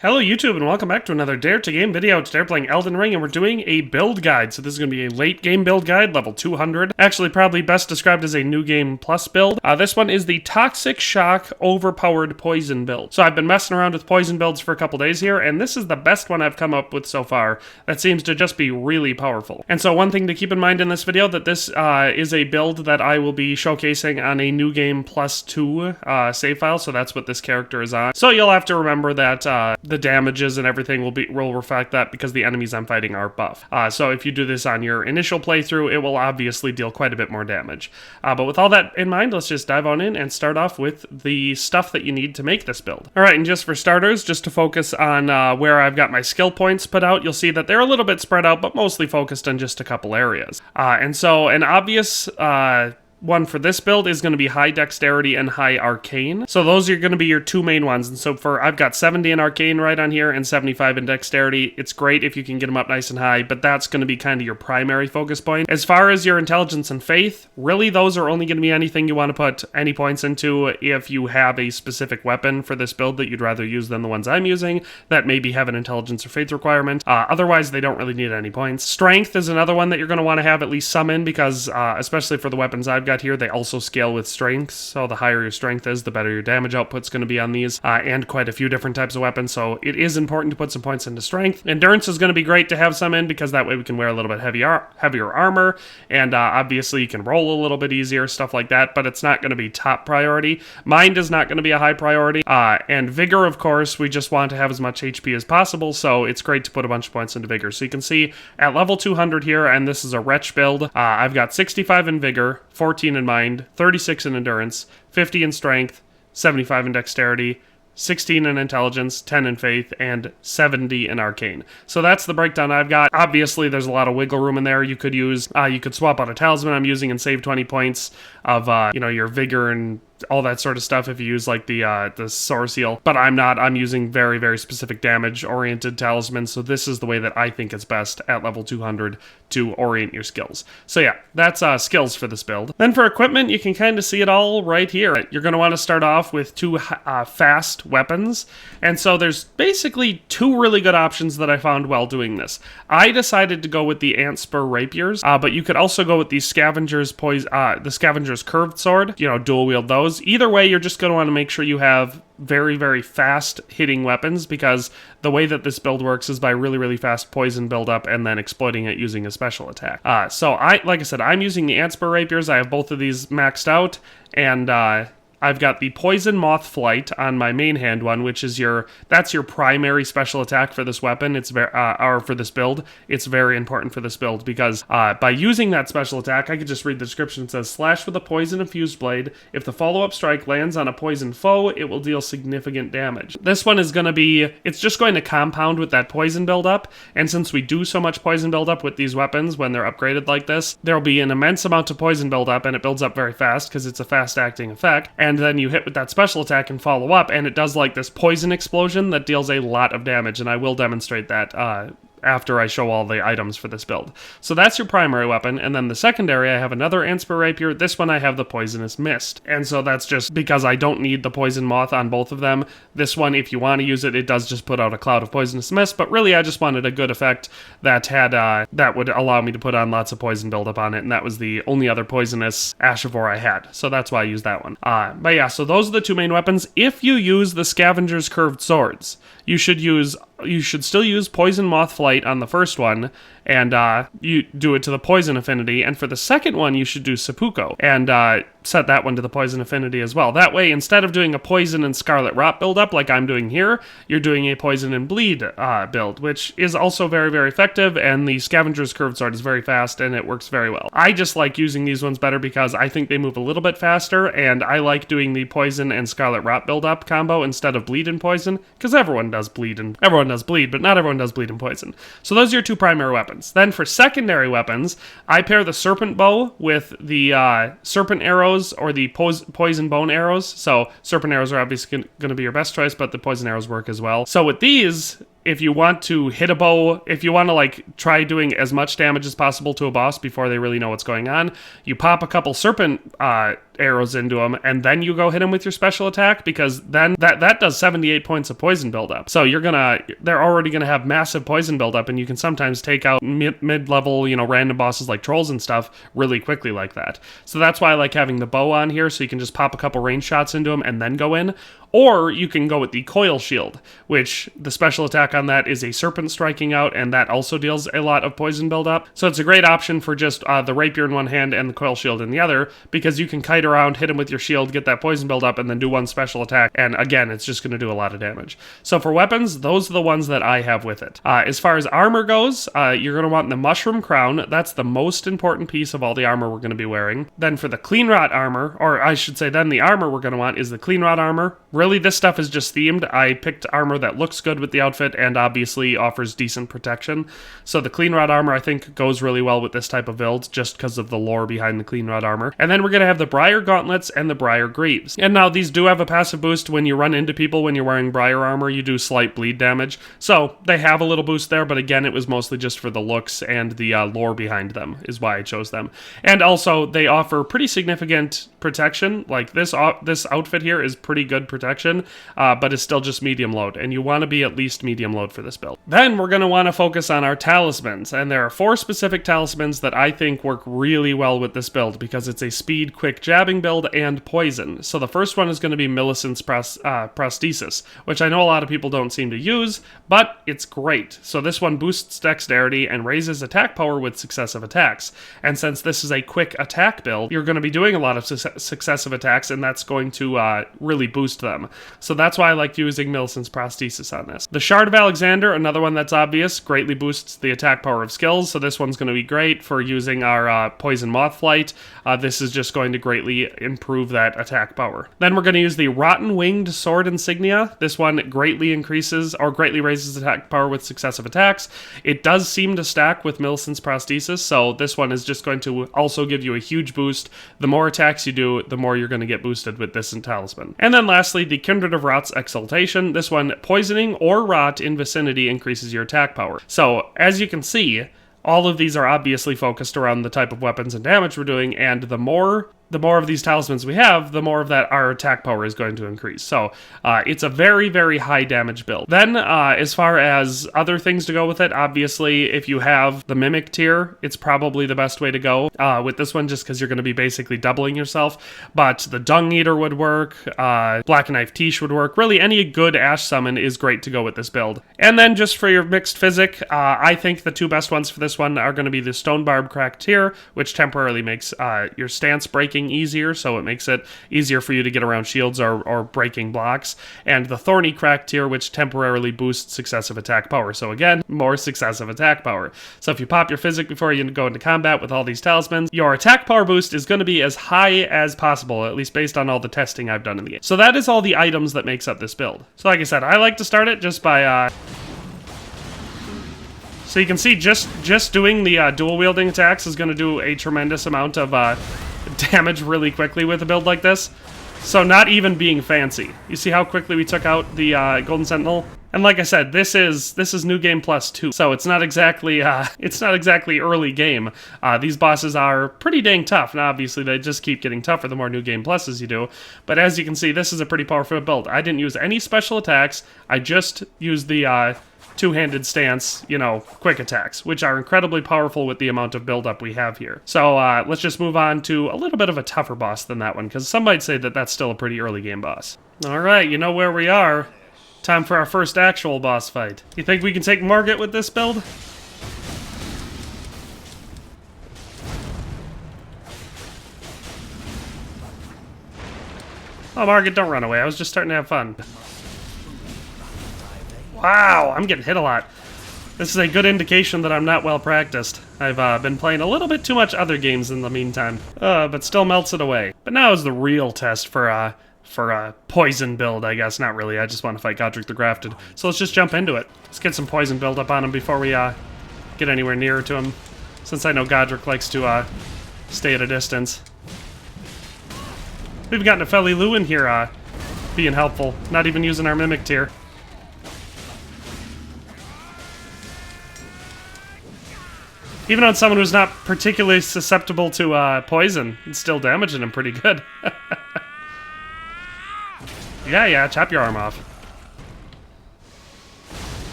Hello YouTube and welcome back to another Dare to Game video. Today we're playing Elden Ring and we're doing a build guide. So this is going to be a late game build guide, level 200. Actually probably best described as a new game plus build. This one is the Toxic Shock Overpowered Poison build. So I've been messing around with poison builds for a couple days here, and this is the best one I've come up with so far that seems to just be really powerful. And so one thing to keep in mind in this video that this is a build that I will be showcasing on a new game plus 2 save file. So that's what this character is on. So you'll have to remember that the damages and everything will reflect that because the enemies I'm fighting are buff. So if you do this on your initial playthrough, it will obviously deal quite a bit more damage. But with all that in mind, let's just dive on in and start off with the stuff that you need to make this build. Alright, and just for starters, just to focus on where I've got my skill points put out, you'll see that they're a little bit spread out, but mostly focused on just a couple areas. And so an obvious one for this build is going to be high dexterity and high arcane. So those are going to be your two main ones. And so I've got 70 in arcane right on here and 75 in dexterity. It's great if you can get them up nice and high, but that's going to be kind of your primary focus point. As far as your intelligence and faith, really those are only going to be anything you want to put any points into if you have a specific weapon for this build that you'd rather use than the ones I'm using that maybe have an intelligence or faith requirement. Otherwise, they don't really need any points. Strength is another one that you're going to want to have at least some in because especially for the weapons I've got here, they also scale with strength, so the higher your strength is, the better your damage output's going to be on these, and quite a few different types of weapons, so it is important to put some points into strength. Endurance is going to be great to have some in, because that way we can wear a little bit heavier armor, and obviously you can roll a little bit easier, stuff like that, but it's not going to be top priority. Mind is not going to be a high priority, and Vigor, of course, we just want to have as much HP as possible, so it's great to put a bunch of points into Vigor. So you can see, at level 200 here, and this is a Wretch build, I've got 65 in Vigor, 14 in Mind, 36 in Endurance, 50 in Strength, 75 in Dexterity, 16 in Intelligence, 10 in Faith, and 70 in Arcane. So that's the breakdown I've got. Obviously, there's a lot of wiggle room in there. You could use, you could swap out a Talisman I'm using and save 20 points of, your Vigor and all that sort of stuff if you use like the Soar Seal, but I'm not. I'm using very, very specific damage-oriented talismans, so this is the way that I think is best at level 200 to orient your skills. So yeah, that's skills for this build. Then for equipment, you can kind of see it all right here. You're going to want to start off with two fast weapons, and so there's basically two really good options that I found while doing this. I decided to go with the Ant Spur Rapiers, but you could also go with the Scavenger's Curved Sword, dual wield those. Either way, you're just going to want to make sure you have very, very fast hitting weapons, because the way that this build works is by really, really fast poison buildup and then exploiting it using a special attack. So like I said, I'm using the Ant Spur Rapiers. I have both of these maxed out, and I've got the Poison Moth Flight on my main hand one, which is that's your primary special attack for this weapon. It's or for this build. It's very important for this build because by using that special attack, I could just read the description. It says, slash with a poison infused blade. If the follow-up strike lands on a poison foe, it will deal significant damage. This one is going to be, it's just going to compound with that poison buildup, and since we do so much poison buildup with these weapons when they're upgraded like this, there'll be an immense amount of poison buildup, and it builds up very fast because it's a fast-acting effect. And then you hit with that special attack and follow up, and it does like this poison explosion that deals a lot of damage, and I will demonstrate that after I show all the items for this build. So that's your primary weapon, and then the secondary, I have another Ant Spur Rapier. This one I have the Poisonous Mist, and so that's just because I don't need the Poison Moth on both of them. This one, if you want to use it, it does just put out a cloud of Poisonous Mist, but really I just wanted a good effect that had that would allow me to put on lots of poison buildup on it, and that was the only other poisonous Ashivore I had, so that's why I used that one. But yeah, so those are the two main weapons. If you use the Scavenger's Curved Swords, you should still use Poison Moth Flight on the first one, and you do it to the poison affinity, and for the second one you should do Seppuku, and set that one to the poison affinity as well. That way, instead of doing a poison and scarlet rot buildup like I'm doing here, you're doing a poison and bleed build, which is also very, very effective, and the Scavenger's Curved Sword is very fast, and it works very well. I just like using these ones better because I think they move a little bit faster, and I like doing the poison and scarlet rot buildup combo instead of bleed and poison, because everyone does bleed, but not everyone does bleed and poison. So those are your two primary weapons. Then for secondary weapons, I pair the Serpent Bow with the Serpent Arrows or the Poison Bone Arrows. So Serpent Arrows are obviously going to be your best choice, but the Poison Arrows work as well. So with these, if you want to hit a bow, if you want to like try doing as much damage as possible to a boss before they really know what's going on, you pop a couple serpent arrows into them, and then you go hit them with your special attack, because then that does 78 points of poison buildup. So they're already gonna have massive poison buildup, and you can sometimes take out mid-level, random bosses like trolls and stuff really quickly like that. So that's why I like having the bow on here, so you can just pop a couple range shots into them and then go in. Or you can go with the coil shield, which the special attack on that is a serpent striking out, and that also deals a lot of poison buildup. So it's a great option for just the rapier in one hand and the coil shield in the other, because you can kite around, hit him with your shield, get that poison buildup, and then do one special attack, and again, it's just going to do a lot of damage. So for weapons, those are the ones that I have with it. As far as armor goes, you're going to want the mushroom crown. That's the most important piece of all the armor we're going to be wearing. Then for the clean rot armor, or I should say then the armor we're going to want is the clean rot armor. Really, this stuff is just themed. I picked armor that looks good with the outfit and obviously offers decent protection. So the clean rod armor, I think, goes really well with this type of build, just because of the lore behind the clean rod armor. And then we're going to have the Briar gauntlets and the Briar greaves. And now these do have a passive boost. When you run into people when you're wearing Briar armor, you do slight bleed damage. So they have a little boost there, but again, it was mostly just for the looks and the lore behind them is why I chose them. And also, they offer pretty significant protection. Like this outfit here is pretty good protection. But it's still just medium load, and you want to be at least medium load for this build. Then we're going to want to focus on our talismans, and there are 4 specific talismans that I think work really well with this build, because it's a speed, quick jabbing build and poison. So the first one is going to be Millicent's prosthesis, which I know a lot of people don't seem to use, but it's great. So this one boosts dexterity and raises attack power with successive attacks. And since this is a quick attack build, you're going to be doing a lot of successive attacks, and that's going to really boost them. So that's why I like using Millicent's prosthesis on this. The Shard of Alexander, another one that's obvious, greatly boosts the attack power of skills, so this one's going to be great for using our Poison Moth Flight. This is just going to greatly improve that attack power. Then we're going to use the Rotten Winged Sword Insignia. This one greatly increases, or greatly raises attack power with successive attacks. It does seem to stack with Millicent's prosthesis, so this one is just going to also give you a huge boost. The more attacks you do, the more you're going to get boosted with this talisman. And then lastly, the Kindred of Rot's Exaltation. This one, poisoning or rot in vicinity increases your attack power. So, as you can see, all of these are obviously focused around the type of weapons and damage we're doing, and the more of these talismans we have, the more of that our attack power is going to increase. So it's a very, very high damage build. Then as far as other things to go with it, obviously if you have the Mimic tier, it's probably the best way to go with this one, just because you're going to be basically doubling yourself. But the Dung Eater would work, Black Knife Tish would work. Really, any good Ash summon is great to go with this build. And then just for your mixed physic, I think the 2 best ones for this one are going to be the Stone Barb Crack tier, which temporarily makes your stance breaking easier, so it makes it easier for you to get around shields or breaking blocks, and the Thorny Crack tier, which temporarily boosts successive attack power. So again, more successive attack power. So if you pop your physic before you go into combat with all these talismans, your attack power boost is going to be as high as possible, at least based on all the testing I've done in the game. So that is all the items that makes up this build. So like I said, I like to start it just by so you can see just doing the dual wielding attacks is going to do a tremendous amount of damage really quickly with a build like this. So not even being fancy. You see how quickly we took out the Golden Sentinel? And like I said, this is New Game Plus 2, so it's not exactly early game. These bosses are pretty dang tough, and obviously they just keep getting tougher the more New Game Pluses you do. But as you can see, this is a pretty powerful build. I didn't use any special attacks. I just used the two-handed stance, quick attacks, which are incredibly powerful with the amount of buildup we have here. So let's just move on to a little bit of a tougher boss than that one, because some might say that that's still a pretty early game boss. All right, you know where we are. Time for our first actual boss fight. You think we can take Margit with this build? Oh, Margit, don't run away. I was just starting to have fun. Wow, I'm getting hit a lot. This is a good indication that I'm not well practiced. I've been playing a little bit too much other games in the meantime, but still melts it away. But now is the real test for a poison build, I guess. Not really, I just want to fight Godric the Grafted. So let's just jump into it. Let's get some poison build up on him before we get anywhere nearer to him, since I know Godric likes to stay at a distance. We've gotten a Feli Lu in here being helpful, not even using our Mimic tier. Even on someone who's not particularly susceptible to poison, it's still damaging him pretty good. Yeah, chop your arm off.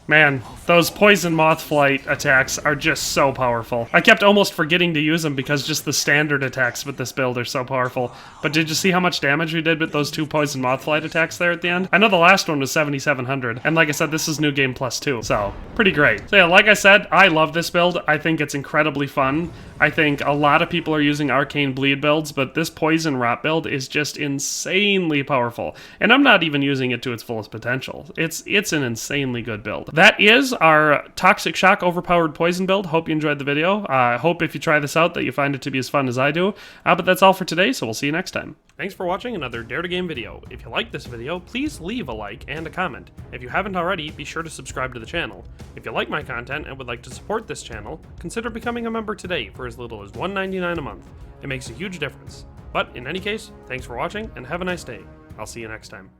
Man, those poison Moth Flight attacks are just so powerful. I kept almost forgetting to use them because just the standard attacks with this build are so powerful. But did you see how much damage we did with those 2 poison Moth Flight attacks there at the end? I know the last one was 7,700, and like I said, this is new game plus 2, so pretty great. So yeah, like I said, I love this build. I think it's incredibly fun. I think a lot of people are using Arcane Bleed builds, but this Poison Rot build is just insanely powerful. And I'm not even using it to its fullest potential. It's an insanely good build. That is our Toxic Shock Overpowered Poison build. Hope you enjoyed the video. I hope if you try this out that you find it to be as fun as I do. But that's all for today, so we'll see you next time. Thanks for watching another Dare to Game video. If you liked this video, please leave a like and a comment. If you haven't already, be sure to subscribe to the channel. If you like my content and would like to support this channel, consider becoming a member today for as little as $1.99 a month. It makes a huge difference. But in any case, thanks for watching and have a nice day. I'll see you next time.